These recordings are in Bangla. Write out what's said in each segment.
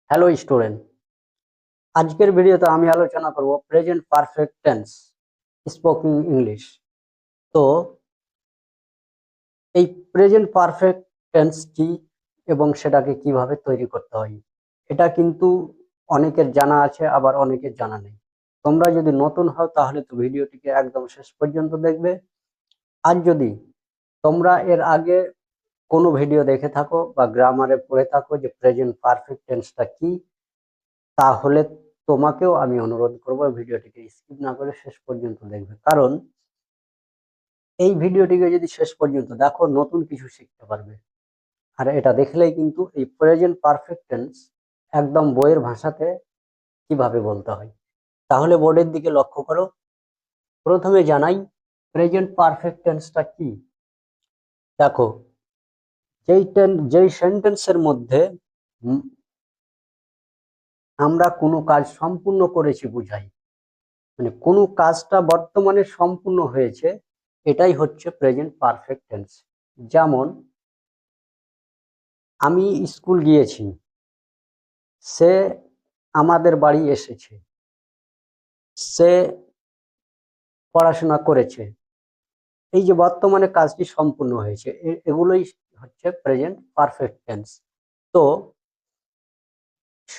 হ্যালো স্টুডেন্ট, আজকের ভিডিওতে আমি আলোচনা করব present perfect tense spoken English. তো এই প্রেজেন্ট পারফেক্ট টেন্স কি এবং সেটাকে কিভাবে তৈরি করতে হয়, এটা কিন্তু অনেকের জানা আছে, আবার অনেকের জানা নেই। তোমরা যদি নতুন হও তাহলে তো ভিডিওটিকে একদম শেষ পর্যন্ত দেখবে। আর যদি তোমরা এর আগে কোনো ভিডিও দেখে থাকো বা গ্রামারে পড়ে থাকো যে প্রেজেন্ট পারফেক্ট টেন্সটা কি, তাহলে তোমাকেও আমি অনুরোধ করব ভিডিওটিকে স্কিপ না করে শেষ পর্যন্ত দেখবে। কারণ এই ভিডিওটিকে যদি শেষ পর্যন্ত দেখো, নতুন কিছু শিখতে পারবে। আর এটা দেখলেই কিন্তু এই প্রেজেন্ট পারফেক্ট টেন্স একদম বইয়ের ভাষাতে কিভাবে বলতে হয়। তাহলে বোর্ডের দিকে লক্ষ্য করো। প্রথমে জানাই প্রেজেন্ট পারফেক্ট টেন্সটা কি। দেখো, যেই সেন্টেন্সের মধ্যে আমরা কোনো কাজ সম্পূর্ণ করেছি বুঝাই, মানে কোনো কাজটা বর্তমানে সম্পূর্ণ হয়েছে, এটাই হচ্ছে প্রেজেন্ট পারফেক্ট টেন্স। যেমন আমি স্কুল গিয়েছি, সে আমাদের বাড়ি এসেছে, সে পড়াশোনা করেছে। এই যে বর্তমানে কাজটি সম্পূর্ণ হয়েছে, এগুলোই হচ্ছে প্রেজেন্ট পারফেক্ট টেন্স। তো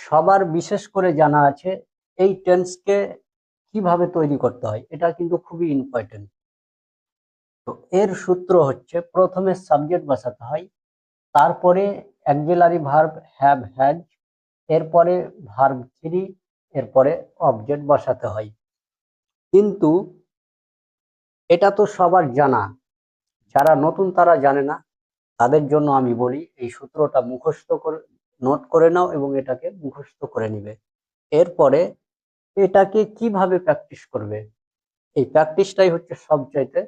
সবার বিশেষ করে জানা আছে এই টেন্সকে কিভাবে তৈরি করতে হয়, এটা কিন্তু খুবই ইম্পর্টেন্ট। তো এর সূত্র হচ্ছে প্রথমে সাবজেক্ট বসাতে হয়, তারপরে অ্যাক্সিলারি ভার্ব হ্যাভ হ্যাজ, এরপরে ভার্ব থ্রি, এরপরে অবজেক্ট বসাতে হয়। কিন্তু এটা তো সবার জানা, যারা নতুন তারা জানে না, তাদের জন্য আমি বলি এই সূত্রটা মুখস্থ করে নোট করে নাও এবং এটাকে মুখস্থ করে নিবে। এরপরে এটাকে কিভাবে প্র্যাকটিস করবে, এই প্র্যাকটিসটাই হচ্ছে সবচাইতে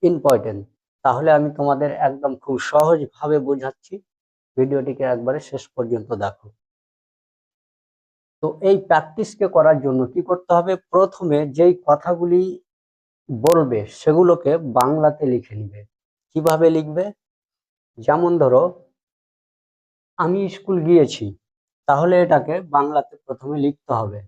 ইম্পর্টেন্ট। তাহলে আমি তোমাদের একদম খুব সহজভাবে বোঝাচ্ছি, ভিডিওটিকে একবারে শেষ পর্যন্ত দেখো। তো এই প্র্যাকটিসকে করার জন্য কি করতে হবে, প্রথমে যেই কথাগুলি বলবে সেগুলোকে বাংলাতে লিখে নিবে। কিভাবে লিখবে, যেমন ধরো আমি স্কুল গিয়েছি, তাহলে এটাকে বাংলাতে প্রথমে লিখতে হবে।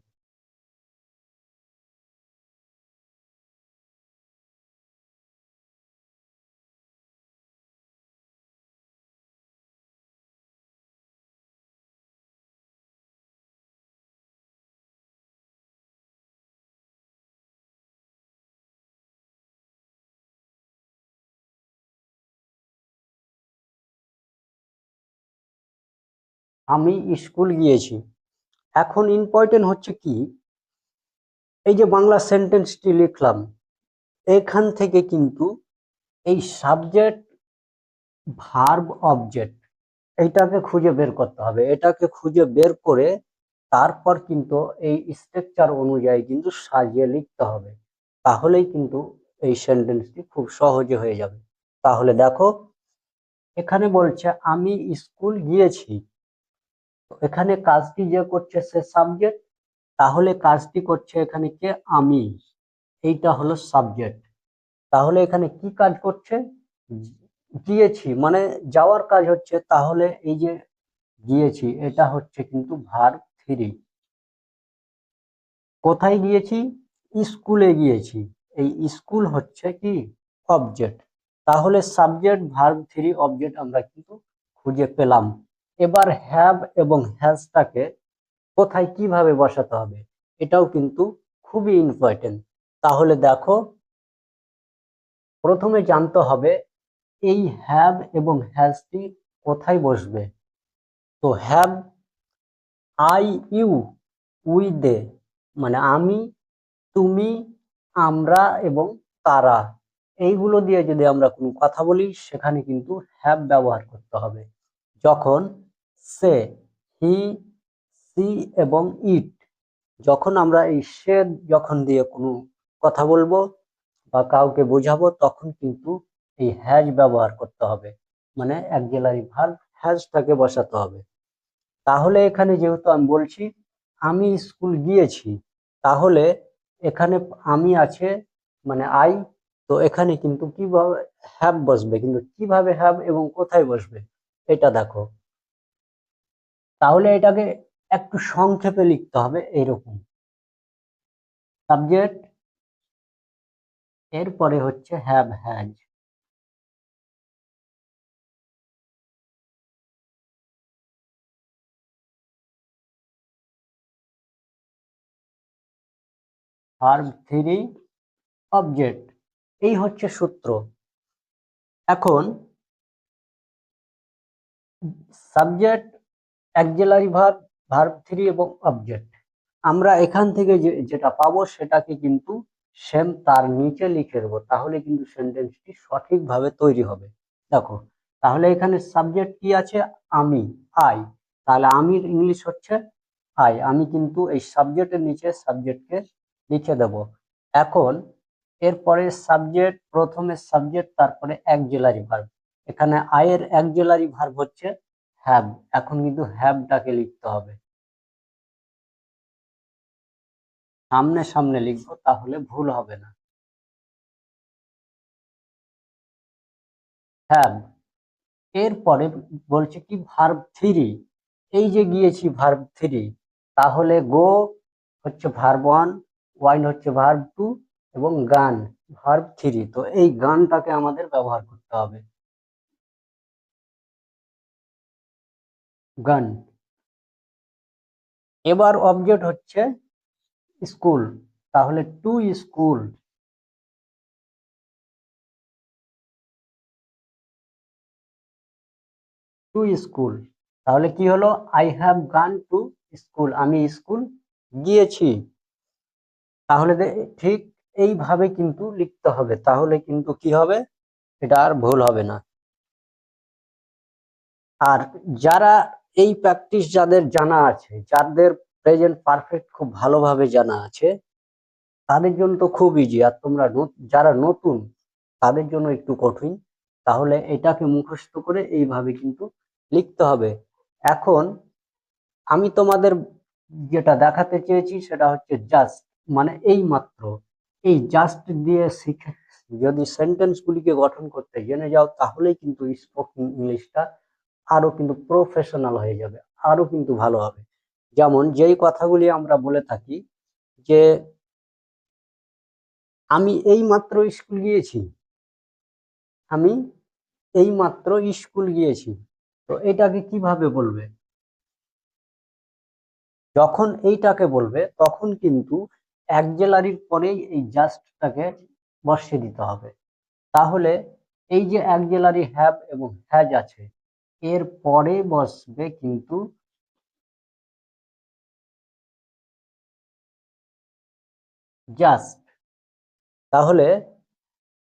আমি স্কুল গিয়েছি। এখন ইম্পর্টেন্ট হচ্ছে কি, এই যে বাংলা সেন্টেন্সটি লিখলাম, এখান থেকে কিন্তু এই সাবজেক্ট ভার্ব অবজেক্ট এইটাকে খুঁজে বের করতে হবে। এটাকে খুঁজে বের করে তারপর কিন্তু এই স্ট্রাকচার অনুযায়ী কিন্তু সাজিয়ে লিখতে হবে। তাহলেই কিন্তু এই সেন্টেন্সটি খুব সহজে হয়ে যাবে। তাহলে দেখো, এখানে বলছে আমি স্কুল গিয়েছি, এখানে কাজটি যে করছে সে সাবজেক্ট, তাহলে কাজটি করছে এখানে কে, আমি, এইটা হলো সাবজেক্ট। তাহলে এখানে কি কাজ করছে, গিয়েছি মানে যাওয়ার কাজ হচ্ছে, তাহলে এই যে গিয়েছি এটা হচ্ছে কিন্তু ভার্ব থ্রি। কোথায় গিয়েছি, স্কুলে গিয়েছি, এই স্কুল হচ্ছে কি অবজেক্ট। তাহলে সাবজেক্ট ভার্ব থ্রি অবজেক্ট আমরা কিন্তু খুঁজে পেলাম। এবার হ্যাভ এবং হ্যাজটাকে কোথায় কিভাবে বসাতে হবে, এটাও কিন্তু খুবই ইম্পর্টেন্ট। তাহলে দেখো, প্রথমে জানতে হবে এই হ্যাভ এবং হ্যাজটি কোথায় বসবে। তো have, I you, we they, মানে আমি, তুমি, আমরা এবং তারা, এইগুলো দিয়ে যদি আমরা কোনো কথা বলি সেখানে কিন্তু হ্যাভ ব্যবহার করতে হবে। যখন সে, হি, সি এবং ইট, যখন আমরা এই সে যখন দিয়ে কোনো কথা বলবো বা কাউকে বোঝাবো, তখন কিন্তু এই হ্যাজ ব্যবহার করতে হবে, মানে অ্যাক্সিলারি ভার্ব হ্যাজটাকে বসাতে হবে। তাহলে এখানে যেহেতু আমি বলছি আমি স্কুল গিয়েছি, তাহলে এখানে আমি আছে মানে আই, তো এখানে কিন্তু কিভাবে হ্যাভ বসবে, কিন্তু কিভাবে হ্যাভ এবং কোথায় বসবে এটা দেখো। তাহলে এটাকে একটু সংক্ষেপে লিখতে হবে এইরকম। সাবজেক্ট, এরপরে হচ্ছে হ্যাভ হ্যাজ, ভার্ব 3, অবজেক্ট। এই হচ্ছে সূত্র। এখন সাবজেক্ট, অক্সিলারি ভার্ব, ভার্ব 3 এবং অবজেক্ট, আমরা এখান থেকে যেটা পাবো সেটাকে কিন্তু সেম তার নিচে লিখে দেবো, তাহলে কিন্তু সেন্টেন্সটি সঠিকভাবে তৈরি হবে। দেখো, তাহলে এখানে সাবজেক্ট কি আছে? আমি, আই। তাহলে আমির ইংলিশ হচ্ছে আই। আমি কিন্তু এই সাবজেক্টের নিচে সাবজেক্টকে লিখে দেব। এখন এরপরে সাবজেক্ট, প্রথমে সাবজেক্ট, তারপরে অক্সিলারি ভার্ব। এখানে আই এর অক্সিলারি ভার্ব হচ্ছে হ্যাভ। এখন কিন্তু হ্যাভটাকে লিখতে হবে, সামনে সামনে লিখবো, তাহলে ভুল হবে না। হ্যাভ, এরপরে বলছে কি ভার্ব 3। এই যে গিয়েছি ভার্ব 3, তাহলে গো হচ্ছে ভার্ব 1, ওয়াইন হচ্ছে ভার্ব 2 এবং গান ভার্ব 3। তো এই গানটাকে আমাদের ব্যবহার করতে হবে, গান। এবার অবজেক্ট হচ্ছে স্কুল, তাহলে টু স্কুল, টু স্কুল। তাহলে কি হলো? আই হ্যাভ গান টু স্কুল, আমি স্কুল গিয়েছি। তাহলে ঠিক এইভাবে কিন্তু লিখতে হবে, তাহলে কিন্তু কি হবে, এটা আর ভুল হবে না। আর যারা এই প্র্যাকটিস যাদের জানা আছে, যাদের প্রেজেন্ট পারফেক্ট খুব ভালোভাবে জানা আছে, তাদের জন্য তো খুব ইজি। আর তোমরা যারা নতুন, তাদের জন্য একটু কঠিন। তাহলে এটাকে মুখস্থ করে এইভাবে কিন্তু লিখতে হবে। এখন আমি তোমাদের যেটা দেখাতে চেয়েছি সেটা হচ্ছে জাস্ট, মানে এই মাত্র। এই জাস্ট দিয়ে শিখে যদি সেন্টেন্স গুলিকে গঠন করতে জেনে যাও, তাহলেই কিন্তু স্পোকেন ইংলিশটা আরো কিন্তু প্রফেশনাল হয়ে যাবে, আরো কিন্তু ভালো হবে। যেমন যেই কথাগুলি আমরা বলে থাকি যে আমি এই মাত্র স্কুল গিয়েছি, আমি এই মাত্র স্কুল গিয়েছি। তো এটাকে কিভাবে বলবে? যখন এইটাকে বলবে তখন কিন্তু অ্যাক্সিলারির পরেই এই জাস্টটাকে বসিয়ে দিতে হবে। তাহলে এই যে অ্যাক্সিলারি হ্যাভ এবং হ্যাজ আছে, এর পরে বসবে কিন্তু জাস্ট। তাহলে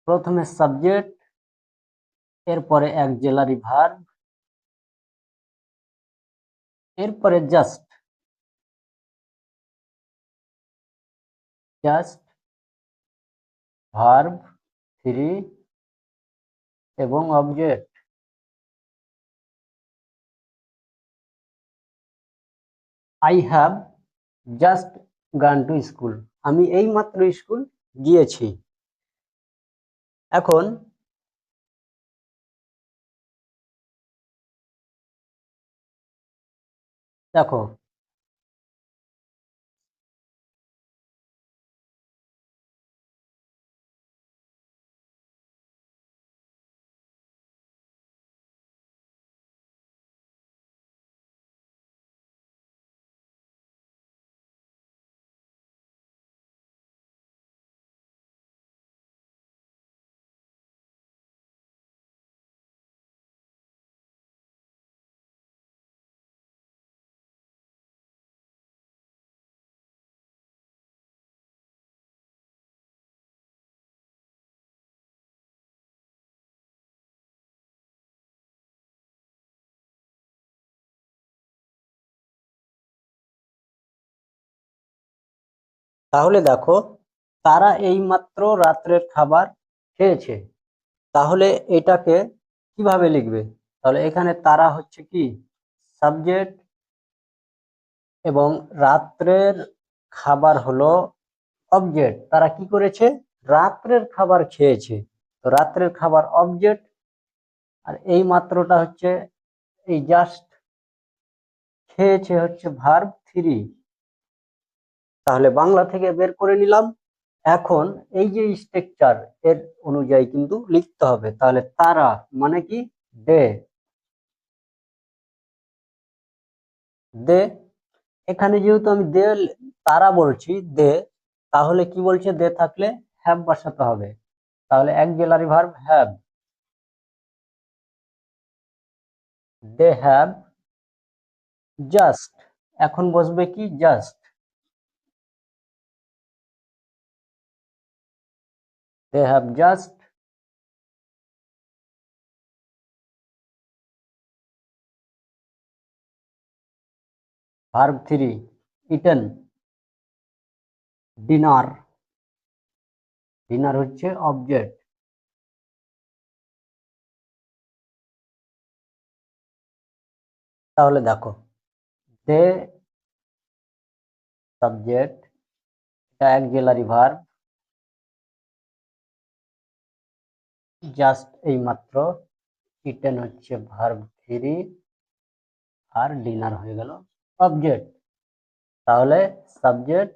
প্রথমে সাবজেক্ট, এরপরে অ্যাক্সিলারি ভার্ব, এরপরে জাস্ট, জাস্ট ভার্ব 3 এবং অবজেক্ট। আই হ্যাভ জাস্ট গান টু স্কুল, আমি এই মাত্র স্কুল গিয়েছি। এখন দেখো, তাহলে দেখো, তারা এইমাত্র রাত্রের খাবার খেয়েছে। তাহলে এটাকে কিভাবে লিখবে? তাহলে এখানে তারা হচ্ছে কি সাবজেক্ট, এবং রাত্রের খাবার হলো অবজেক্ট। তারা কি করেছে? রাত্রের খাবার খেয়েছে। তো রাত্রের খাবার অবজেক্ট, আর এই মাত্রটা হচ্ছে এই জাস্ট, খেয়েছে হচ্ছে ভার্ব 3। তাহলে বাংলা থেকে বের করে নিলাম। এখন এই যে স্ট্রাকচার এর অনুযায়ী কিন্তু লিখতে হবে। তাহলে তারা মানে কি দে, দে এখানে যেহেতু আমি দে তারা বলছি দে, তাহলে কি বলছে দে থাকলে হ্যাভ বসাতে হবে। তাহলে auxiliary verb have, they have just, এখন বসবে কি just, they have just verb 3 eaten dinner, dinner হচ্ছে অবজেক্ট। তাহলে দেখো দে সাবজেক্ট, এটা অক্সিলারি ভার্ব, জাস্ট এই মাত্র, ইটেন হচ্ছে ভার্ব 3 আর ডিনার হয়ে গেল অবজেক্ট। তাহলে subject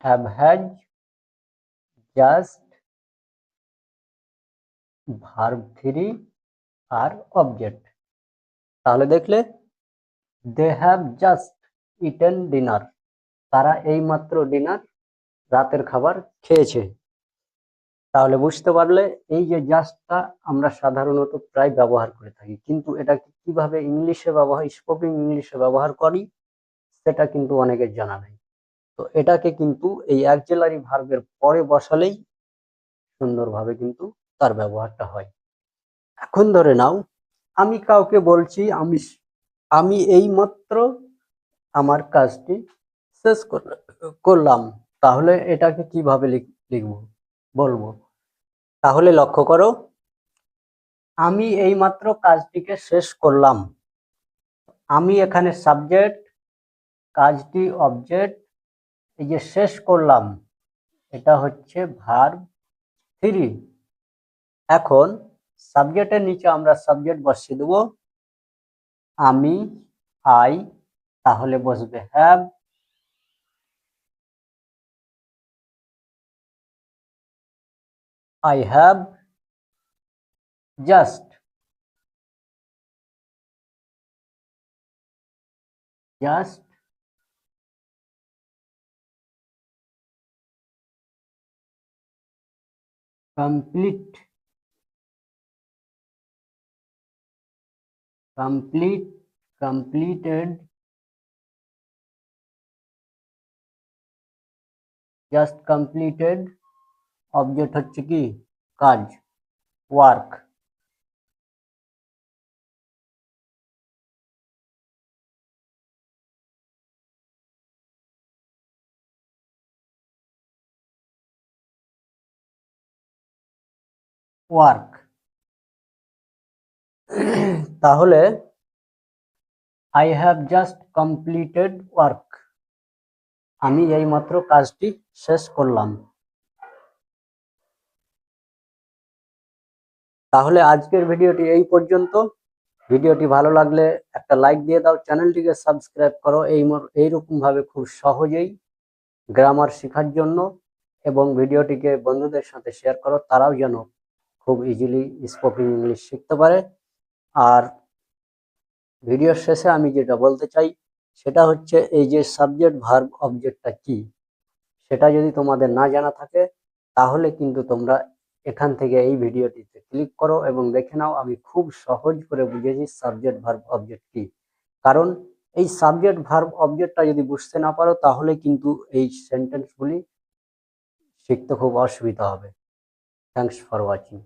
have has just verb 3 আর অবজেক্ট। তাহলে দেখলে they have just eaten dinner, তারা এই মাত্র ডিনার রাতের খাবার খেয়েছে। তাহলে বুঝতে পারলে এই যে জাস্টটা আমরা সাধারণত প্রায় ব্যবহার করে থাকি, কিন্তু এটা কিভাবে ইংলিশে ব্যবহার, স্পোকেন ইংলিশে ব্যবহার করি সেটা কিন্তু অনেকের জানা নেই। তো এটাকে কিন্তু এই অক্সিলারি ভার্বের পরে বসালেই সুন্দরভাবে কিন্তু তার ব্যবহারটা হয়। এখন ধরে নাও আমি কাউকে বলছি আমি আমি এই মাত্র আমার কাজটি শেষ করলাম, তাহলে এটাকে কিভাবে লিখবো বলবো। তাহলে লক্ষ্য করো, আমি এই মাত্র কাজটিকে শেষ করলাম, আমি এখানে সাবজেক্ট, কাজটি অবজেক্ট, এই যে শেষ করলাম এটা হচ্ছে ভার্ব 3। এখন সাবজেক্টের নিচে আমরা সাবজেক্ট বসিয়ে দেব, আমি আই, তাহলে বসবে have, I have just completed just completed object হচ্ছে কি কাজ, ওয়ার্ক। ওয়ার্ক তাহলে I have just completed work, আমি এইমাত্র কাজটি শেষ করলাম। তাহলে আজকের ভিডিওটি এই পর্যন্ত। ভিডিওটি ভালো লাগলে একটা লাইক দিয়ে দাও, চ্যানেলটিকে সাবস্ক্রাইব করো এইরকম ভাবে খুব সহজেই গ্রামার শেখার জন্য, এবং ভিডিওটিকে বন্ধুদের সাথে শেয়ার করো, তারাও যেন খুব ইজিলি স্পোকেন ইংলিশ শিখতে পারে। আর ভিডিওর শেষে আমি যেটা বলতে চাই সেটা হচ্ছে এই যে সাবজেক্ট ভার্ব অবজেক্টটা কি, সেটা যদি তোমাদের না জানা থাকে তাহলে কিন্তু তোমরা এখান থেকে এই ভিডিওটিতে ক্লিক করো এবং দেখে নাও আমি খুব সহজ করে বুঝিয়েছি সাবজেক্ট ভার্ব অবজেক্ট কি। কারণ এই সাবজেক্ট ভার্ব অবজেক্টটা যদি বুঝতে না পারো তাহলে কিন্তু এই সেন্টেন্সগুলি শিখতে খুব অসুবিধা হবে। Thanks for watching.